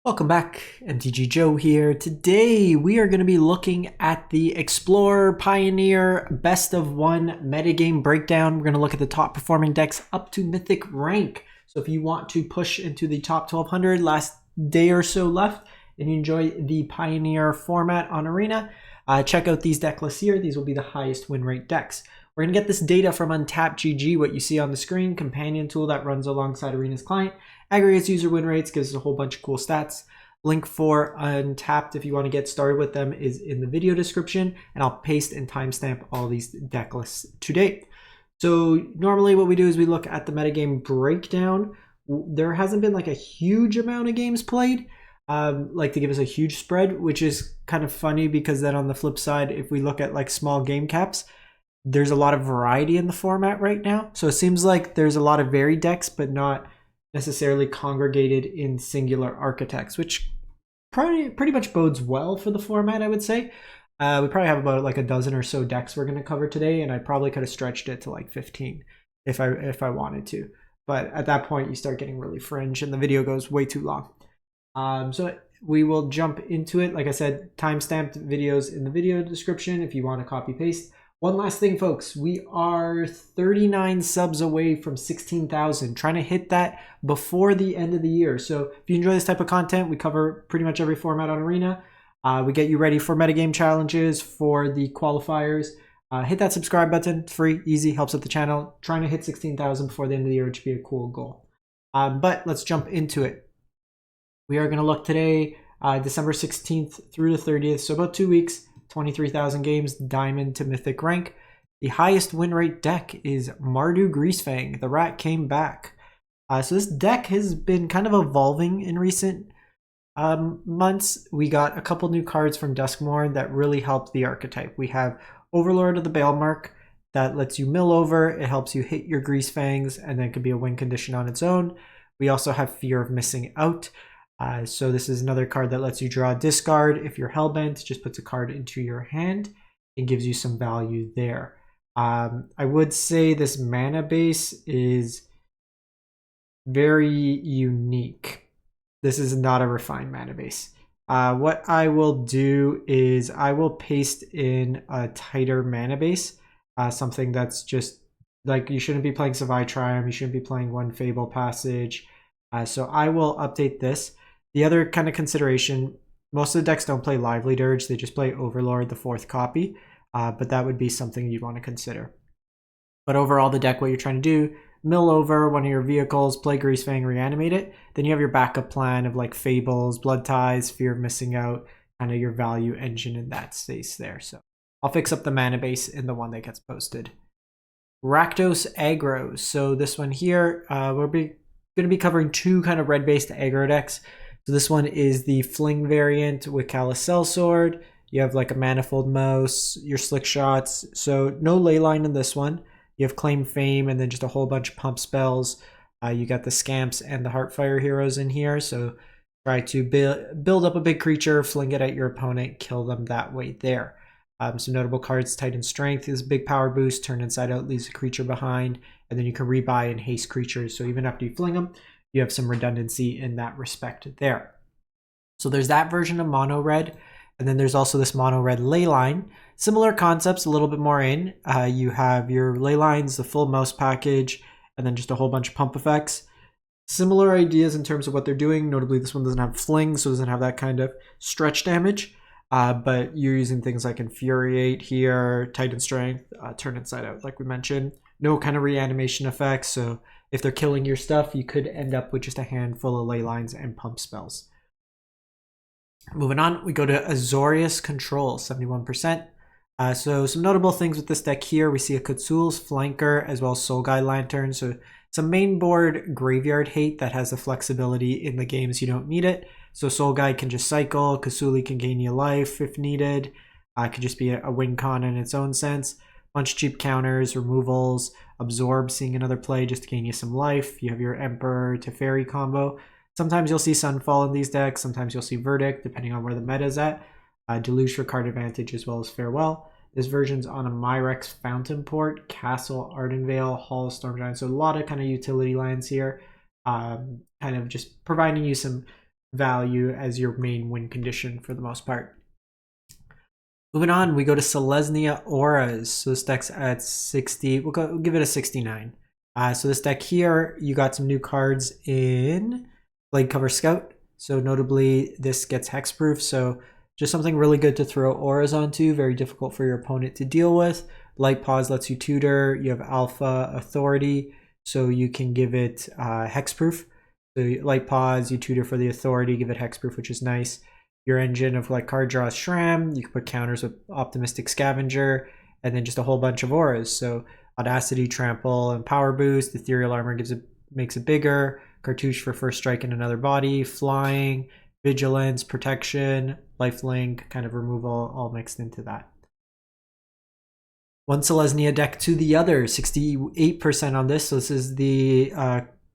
Welcome back, MTG Joe here. Today we are going to be looking at the Explorer Pioneer Best of One metagame breakdown. We're going to look at the top performing decks up to Mythic rank. So if you want to push into the top 1200, last day or so left, and you enjoy the Pioneer format on Arena, check out these deck lists here. These will be the highest win rate decks. We're going to get this data from Untapped GG, what you see on the screen, companion tool that runs alongside Arena's client. Aggregates user win rates, gives us a whole bunch of cool stats. Link for Untapped if you want to get started with them is in the video description, and I'll paste and timestamp all these deck lists to date. So normally what we do is we look at the metagame breakdown. There hasn't been like a huge amount of games played, like to give us a huge spread, which is kind of funny because then on the flip side, if we look at like small game caps, there's a lot of variety in the format right now. So it seems like there's a lot of varied decks, but not necessarily congregated in singular architects, which pretty much bodes well for the format, I would say. We probably have about like a dozen or so decks we're going to cover today, and I probably could have stretched it to like 15 if I wanted to. But at that point, you start getting really fringe, and the video goes way too long. So we will jump into it. Like I said, timestamped videos in the video description if you want to copy paste. One last thing, folks, we are 39 subs away from 16,000, trying to hit that before the end of the year. So if you enjoy this type of content, we cover pretty much every format on Arena. We get you ready for metagame challenges, for the qualifiers. Hit that subscribe button. It's free, easy, helps out the channel. Trying to hit 16,000 before the end of the year, which would be a cool goal. But let's jump into it. We are going to look today, December 16th through the 30th, so about 2 weeks. 23,000 games, Diamond to Mythic rank. The highest win rate deck is Mardu Greasefang. The rat came back. So this deck has been kind of evolving in recent months. We got a couple new cards from Duskmourn that really helped the archetype. We have Overlord of the Balemark that lets you mill over. It helps you hit your Greasefangs, and then it could be a win condition on its own. We also have Fear of Missing Out. So this is another card that lets you draw a discard. If you're hellbent, just puts a card into your hand and gives you some value there. I would say this mana base is very unique. This is not a refined mana base. What I will do is I will paste in a tighter mana base, something that's just like you shouldn't be playing Savai Triumph, you shouldn't be playing One Fable Passage. So I will update this. The other kind of consideration, most of the decks don't play Lively Dirge, they just play Overlord, the 4th copy, but that would be something you'd want to consider. But overall, the deck, what you're trying to do, mill over one of your vehicles, play Greasefang, reanimate it, then you have your backup plan of like Fables, Blood Ties, Fear of Missing Out, kind of your value engine in that space there. So I'll fix up the mana base in the one that gets posted. Rakdos Aggro. So this one here, we're going to be covering two kind of red-based aggro decks. So this one is the Fling variant with Callous Sellsword. You have like a Manifold Mouse, your Slick Shots. So no Leyline in this one. You have Claim Fame and then just a whole bunch of pump spells. You got the Scamps and the Heartfire heroes in here. So try to build up a big creature, fling it at your opponent, kill them that way there. Some notable cards, Titan Strength is a big power boost. Turn inside out, leaves a creature behind. And then you can rebuy and haste creatures. So even after you fling them, you have some redundancy in that respect there. So there's that version of Mono Red. And then there's also this Mono Red Leyline. Similar concepts, a little bit more in. You have your Leylines, the full mouse package, and then just a whole bunch of pump effects. Similar ideas in terms of what they're doing. Notably, this one doesn't have Fling, so it doesn't have that kind of stretch damage. But you're using things like Infuriate here, Titan Strength, Turn Inside Out, like we mentioned. No kind of reanimation effects, so if they're killing your stuff, you could end up with just a handful of Leylines and pump spells. Moving on, we go to Azorius Control, 71%. So some notable things with this deck here, we see a Kutsul's Flanker as well as Soul Guide Lantern. So some main board graveyard hate that has the flexibility in the games you don't need it. So Soul Guide can just cycle, Kusuli can gain you life if needed. Could just be a win con in its own sense. Bunch of cheap counters, removals, Absorb seeing another play just to gain you some life. You have your Emperor to Fairy combo. Sometimes you'll see Sunfall in these decks. Sometimes you'll see Verdict, depending on where the meta is at. Deluge for card advantage as well as Farewell. This version's on a Myrex Fountain Port, Castle, Ardenvale, Hall of Storm Giant. So a lot of kind of utility lands here. Kind of just providing you some value as your main win condition for the most part. Moving on, we go to Selesnya Auras. So this deck's at 60. We'll give it a 69. So this deck here, you got some new cards in Blade Cover Scout. So notably, this gets hexproof. So just something really good to throw auras onto. Very difficult for your opponent to deal with. Light Pause lets you tutor. You have Alpha Authority, so you can give it hexproof. So Light Pause, you tutor for the Authority, give it hexproof, which is nice. Your engine of like card draws Shram, you can put counters with Optimistic Scavenger, and then just a whole bunch of auras. So Audacity, Trample, and Power Boost. Ethereal Armor makes it bigger. Cartouche for first strike in another body. Flying, Vigilance, Protection, Lifelink, kind of removal, all mixed into that. One Selesnya deck to the other, 68% on this. So this is the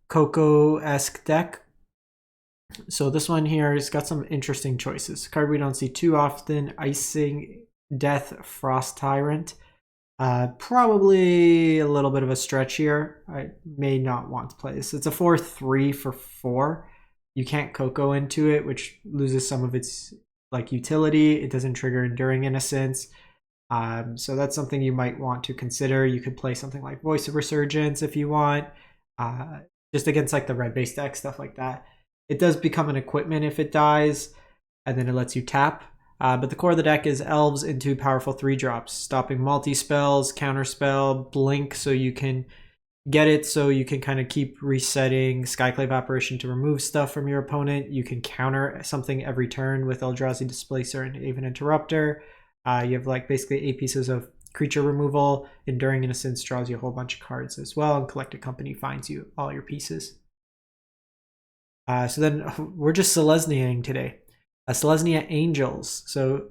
Coco-esque deck. So this one here has got some interesting choices. Card we don't see too often, Icing Death Frost Tyrant. Probably a little bit of a stretch here. I may not want to play this. It's a 4/3 for 4. You can't Coco into it, which loses some of its like utility. It doesn't trigger Enduring Innocence. So that's something you might want to consider. You could play something like Voice of Resurgence if you want, just against like the red-based deck, stuff like that. It does become an equipment if it dies, and then it lets you tap. But the core of the deck is Elves into powerful 3-drops, stopping multi-spells, counterspell, blink, so you can get it so you can kind of keep resetting Skyclave Apparition to remove stuff from your opponent. You can counter something every turn with Eldrazi Displacer and Aven Interrupter. You have like basically 8 pieces of creature removal. Enduring Innocence draws you a whole bunch of cards as well, and Collected Company finds you all your pieces. So then we're just Selesnya-ing today. Selesnya Angels. So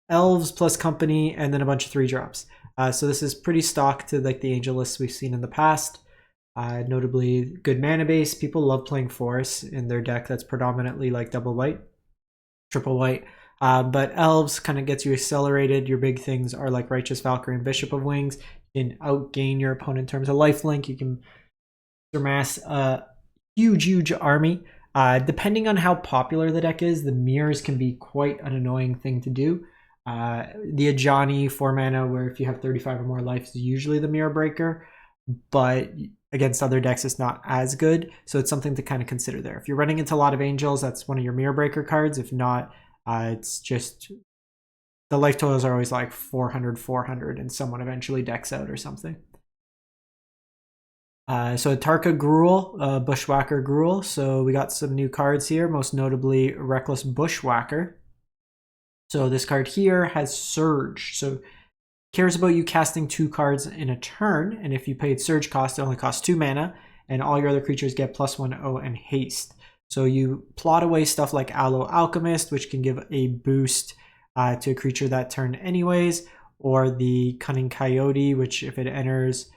Elves plus Company and then a bunch of 3-drops. So this is pretty stock to like the Angel lists we've seen in the past. Notably good mana base. People love playing forests in their deck that's predominantly like double white, triple white. But Elves kind of gets you accelerated. Your big things are like Righteous Valkyrie and Bishop of Wings. You can outgain your opponent in terms of lifelink. You can surmass a huge army. Depending on how popular the deck is, the mirrors can be quite an annoying thing to do. The Ajani 4 mana, where if you have 35 or more life, is usually the mirror breaker, but against other decks it's not as good, so it's something to kind of consider there. If you're running into a lot of Angels, that's one of your mirror breaker cards. If not, it's just the life totals are always like 400, and someone eventually decks out or something. So Atarka Gruul, Bushwacker Gruul. So we got some new cards here, most notably Reckless Bushwacker. So this card here has Surge. So cares about you casting 2 cards in a turn, and if you paid Surge cost, it only costs 2 mana, and all your other creatures get +1/+0 and haste. So you plot away stuff like Aloe Alchemist, which can give a boost to a creature that turn anyways, or the Cunning Coyote, which if it enters,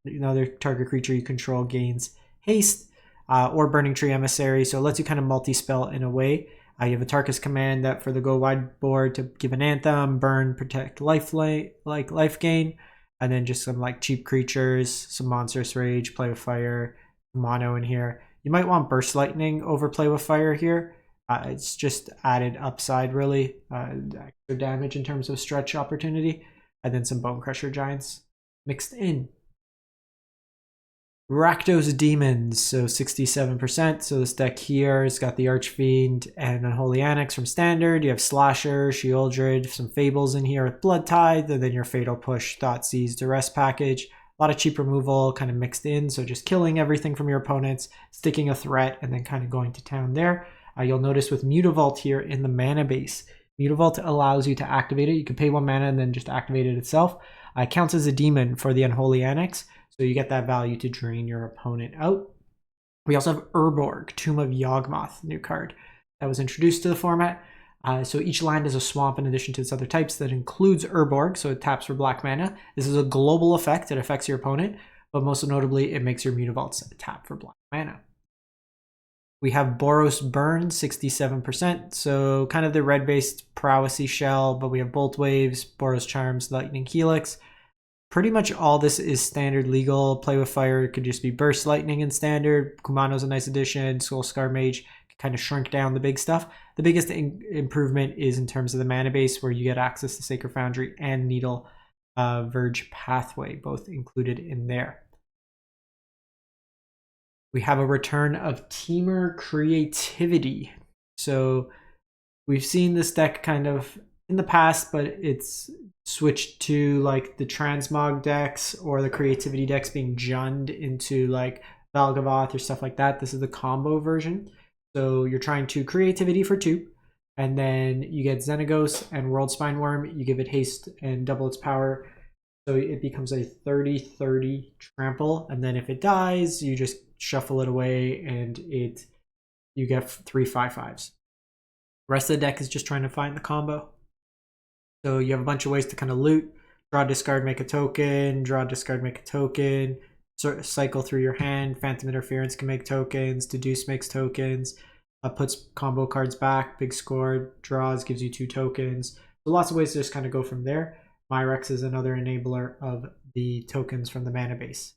another target creature you control gains haste, or Burning Tree Emissary. So it lets you kind of multi-spell in a way. You have a Atarka's Command that for the go wide board to give an Anthem, burn, protect, life gain, and then just some like cheap creatures, some Monstrous Rage, Play with Fire, mono in here. You might want Burst Lightning over Play with Fire here. It's just added upside really, extra damage in terms of stretch opportunity, and then some Bone Crusher Giants mixed in. Rakdos Demons, so 67%. So this deck here has got the Archfiend and Unholy Annex from Standard. You have Slasher, Sheoldred, some Fables in here with Blood Tithe, and then your Fatal Push, Thoughtseize, Duress package. A lot of cheap removal kind of mixed in, so just killing everything from your opponents, sticking a threat, and then kind of going to town there. You'll notice with Mutavault here in the mana base. Mutavault allows you to activate it. You can pay 1 mana and then just activate it itself. It counts as a demon for the Unholy Annex. So you get that value to drain your opponent out. We also have Urborg, Tomb of Yawgmoth, new card that was introduced to the format. So each land is a swamp in addition to its other types. That includes Urborg, so it taps for black mana. This is a global effect that affects your opponent, but most notably, it makes your Mutavaults tap for black mana. We have Boros Burn, 67%, so kind of the red-based prowessy shell, but we have Bolt Waves, Boros Charms, Lightning Helix. Pretty much all this is standard legal. Play with Fire could just be Burst Lightning in standard. Kumano's a nice addition. Soulscar Mage can kind of shrink down the big stuff. The biggest improvement is in terms of the mana base, where you get access to Sacred Foundry and Needle Verge Pathway, both included in there. We have a return of Temur Creativity. So we've seen this deck kind of in the past, but it's switched to like the transmog decks or the creativity decks being junned into like Valgavoth or stuff like that. This is the combo version. So you're trying to creativity for 2, and then you get Xenagos and World Spineworm. You give it haste and double its power. So it becomes a 30-30 trample, and then if it dies, you just shuffle it away and you get 3 5/5s. The rest of the deck is just trying to find the combo. So you have a bunch of ways to kind of loot. Draw, discard, make a token. Draw, discard, make a token. Cycle through your hand. Phantom Interference can make tokens. Deduce makes tokens. Puts combo cards back. Big Score. Draws, gives you 2 tokens. So lots of ways to just kind of go from there. Myrex is another enabler of the tokens from the mana base.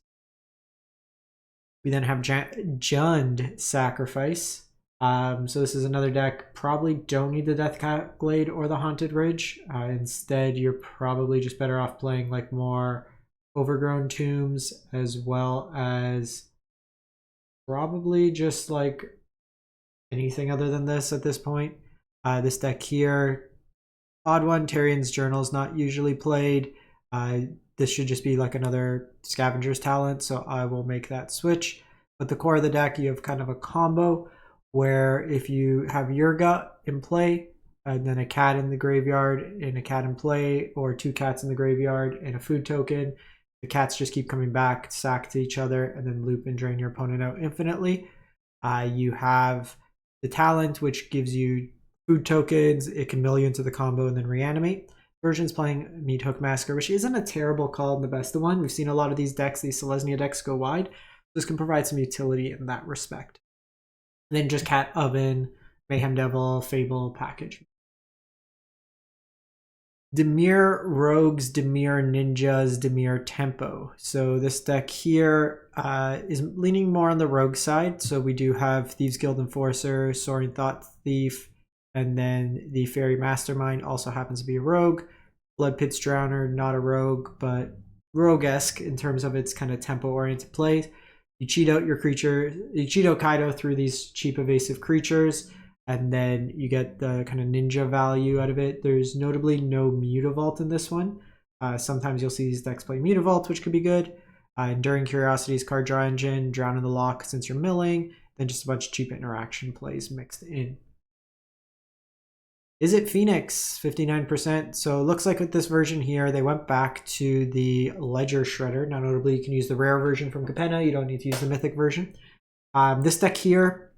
We then have Jund Sacrifice. So this is another deck. Probably don't need the Death Glade or the Haunted Ridge. Instead, you're probably just better off playing like more Overgrown Tombs, as well as probably just like anything other than this at this point. This deck here, odd one, Tyrion's Journal is not usually played. This should just be like another Scavenger's Talent, so I will make that switch. But the core of the deck, you have kind of a combo where if you have Yurga in play, and then a cat in the graveyard and a cat in play, or 2 cats in the graveyard and a food token, the cats just keep coming back, sack to each other, and then loop and drain your opponent out infinitely. You have the talent, which gives you food tokens. It can mill you into the combo and then reanimate. Version's playing Meat Hook Massacre, which isn't a terrible call in the best of one. We've seen a lot of these decks, these Selesnya decks, go wide. This can provide some utility in that respect. And then just Cat Oven, Mayhem Devil, Fable package. Dimir Rogues, Dimir Ninjas, Dimir Tempo. So this deck here is leaning more on the rogue side. So we do have Thieves Guild Enforcer, Soaring Thought Thief, and then the Fairy Mastermind also happens to be a rogue. Blood Pit's Drowner, not a rogue, but rogue-esque in terms of its kind of tempo-oriented plays. You cheat out your creature, you cheat out Kaido through these cheap evasive creatures, and then you get the kind of ninja value out of it. There's notably no Mutavault in this one. Sometimes you'll see these decks play Mutavault, which could be good. Enduring Curiosities, Card Draw Engine, Drown in the Lock since you're milling, then just a bunch of cheap interaction plays mixed in. Izzet Phoenix, 59%. So it looks like with this version here, they went back to the Ledger Shredder. Now, notably, you can use the rare version from Capenna. You don't need to use the mythic version. This deck here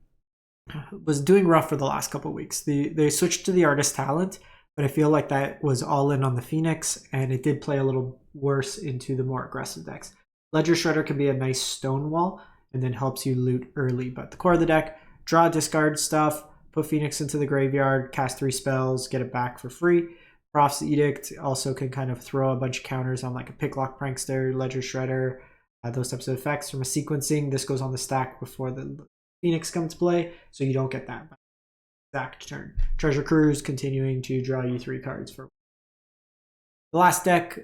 was doing rough for the last couple of weeks. They switched to the Artist Talent, but I feel like that was all in on the Phoenix, and it did play a little worse into the more aggressive decks. Ledger Shredder can be a nice stonewall and then helps you loot early, but the core of the deck, draw, discard stuff, put Phoenix into the graveyard, cast 3 spells, get it back for free. Proph's Edict also can kind of throw a bunch of counters on like a Picklock Prankster, Ledger Shredder, those types of effects. From a sequencing, this goes on the stack before the Phoenix comes to play, so you don't get that exact turn. Treasure Cruise continuing to draw you 3 cards for the last deck.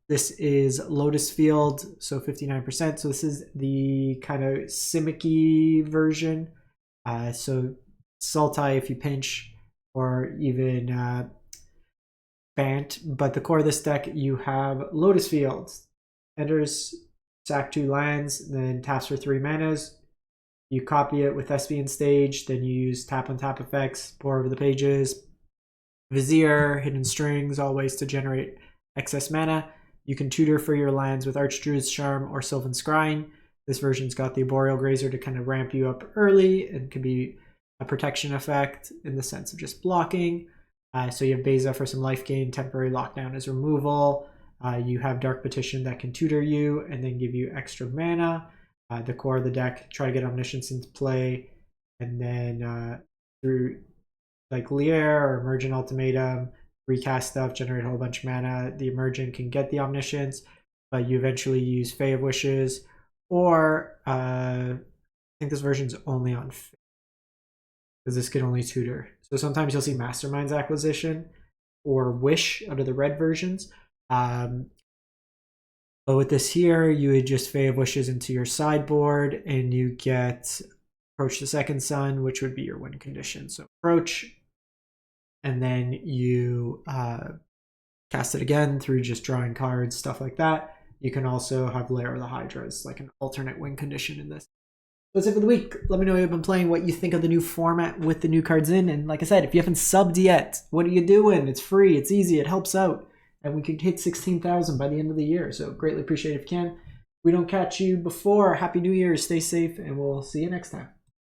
This is Lotus Field, so 59%. So this is the kind of Simic-y version. So Sultai if you pinch, or even Bant. But the core of this deck, you have Lotus Field. Enters, sack 2 lands, then taps for 3 manas. You copy it with Thespian Stage, then you use tap on tap effects, pour over the pages. Vizier, Hidden Strings, always to generate excess mana. You can tutor for your lands with Archdruid's Charm or Sylvan Scrying. This version's got the Arboreal Grazer to kind of ramp you up early and can be a protection effect in the sense of just blocking. So you have Beza for some life gain, temporary lockdown as removal. You have Dark Petition that can tutor you and then give you extra mana. The core of the deck, try to get Omniscience into play, and then through like Lier or Emergent Ultimatum, recast stuff, generate a whole bunch of mana. The Emergent can get the Omniscience, but you eventually use Fae of Wishes, or I think this version's only on because this can only tutor. So sometimes you'll see Mastermind's Acquisition or Wish out of the red versions. But with this here, you would just Fae of Wishes into your sideboard, and you get Approach the Second Sun, which would be your win condition. So approach, and then you cast it again through just drawing cards, stuff like that. You can also have Lair of the Hydra as like an alternate win condition in this. That's it for the week. Let me know if you've been playing, what you think of the new format with the new cards in. And like I said, if you haven't subbed yet, what are you doing? It's free, it's easy, it helps out. And we could hit 16,000 by the end of the year. So greatly appreciate it if you can. If we don't catch you before, Happy New Year, stay safe, and we'll see you next time.